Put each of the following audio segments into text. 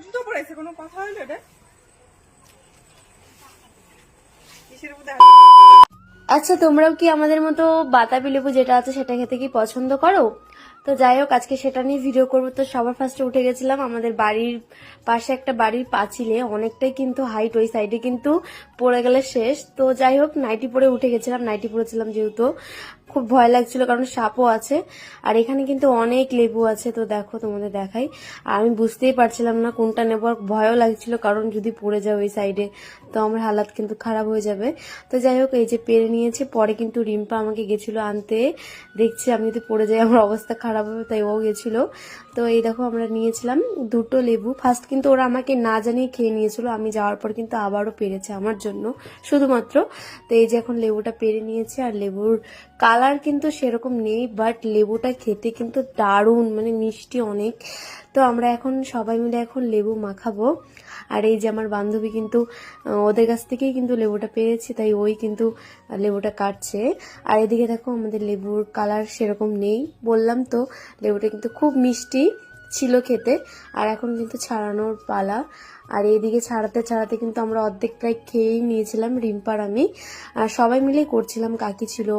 জুতো পরেছে, কোনো কথা হইলো রে? আচ্ছা, তোমরাও কি আমাদের মতো বাতাবি লেবু যেটা আছে সেটা খেতে কি পছন্দ করো? তো যাই হোক, আজকে সেটা নিয়ে ভিডিও করবো। তো সবার ফার্স্টে উঠে গেছিলাম আমাদের বাড়ির পাশে একটা বাড়ির পাঁচিলে, অনেকটাই কিন্তু হাইট, ওই সাইডে কিন্তু পড়ে গেলে শেষ। তো যাই হোক, নাইটি পরে উঠে গেছিলাম, নাইটি পরেছিলাম যেহেতু খুব ভয় লাগছিল কারণ সাপও আছে। আর এখানে কিন্তু অনেক লেবু আছে, তো দেখো তোমাদের দেখাই। আর আমি বুঝতেই পারছিলাম না কোনটা নেবো, আর ভয়ও লাগছিল কারণ যদি পড়ে যায় ওই সাইডে তো আমার হালাত কিন্তু খারাপ হয়ে যাবে। তো যাই হোক, এই যে পেরে নিয়েছে। পরে কিন্তু রিম্পা আমাকে গেছিল আনতে, দেখছি আমি যদি পড়ে যাই আমার অবস্থা খারাপ হবে, তাই ও গেছিল। তো এই দেখো আমরা নিয়েছিলাম দুটো লেবু। ফার্স্ট কিন্তু ওরা আমাকে না জানিয়ে খেয়ে নিয়েছিল, আমি যাওয়ার পর কিন্তু আবারও পেরেছে আমার জন্য শুধুমাত্র। তো এই যে এখন লেবুটা পেরে নিয়েছে, আর লেবুর কালার কিন্তু সেরকম নেই, বাট লেবুটা খেতে কিন্তু দারুণ, মানে মিষ্টি অনেক। তো আমরা এখন সবাই মিলে এখন লেবু মাখাবো। আর এই যে আমার বান্ধবী কিন্তু ওদের কাছ থেকেই কিন্তু লেবুটা পেরেছি, তাই ওই কিন্তু লেবুটা কাটছে। আর এদিকে দেখো আমাদের লেবুর কালার সেরকম নেই, বললাম তো লেবুটা কিন্তু খুব মিষ্টি ছিল খেতে। আর এখন কিন্তু ছাড়ানোর পালা। আর এইদিকে ছাড়াতে ছাড়াতে কিন্তু আমরা অর্ধেক প্রায় খেয়েই নিয়েছিলাম, রিম্পার আমি। আর সবাই মিলেই করছিলাম, কাকি ছিল,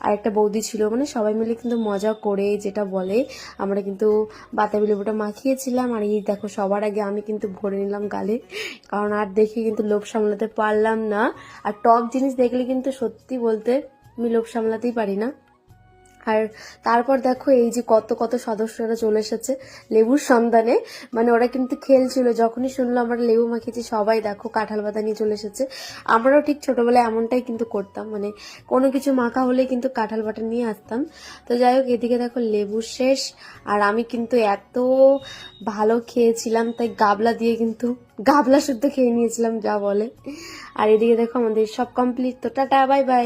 আর একটা বৌদি ছিল, মানে সবাই মিলে কিন্তু মজা করে যেটা বলে আমরা কিন্তু বাতাবি লেবুটা মাখিয়েছিলাম। আর এই দেখো সবার আগে আমি কিন্তু ভরে নিলাম গালে, কারণ আর দেখে কিন্তু লোভ সামলাতে পারলাম না। আর টক জিনিস দেখলে কিন্তু সত্যি বলতে আমি লোভ সামলাতেই পারি না। আর তারপর দেখো এই যে কত কত সদস্যরা চলে এসেছে লেবুর সন্ধানে, মানে ওরা কিন্তু খেলছিল, যখনই শুনলো আমরা লেবু মাখিয়েছি সবাই দেখো কাঁঠাল পাতা নিয়ে চলে এসেছে। আমরাও ঠিক ছোটবেলায় এমনটাই কিন্তু করতাম, মানে কোনো কিছু মাখা হলে কিন্তু কাঁঠাল পাতা নিয়ে আসতাম। তো যাই হোক, এদিকে দেখো লেবু শেষ, আর আমি কিন্তু এত ভালো খেয়েছিলাম তাই গাবলা দিয়ে কিন্তু গাবলা শুদ্ধ খেয়ে নিয়েছিলাম যা বলে। আর এদিকে দেখো আমাদের সব কমপ্লিট। তো টাটা, বাই বাই।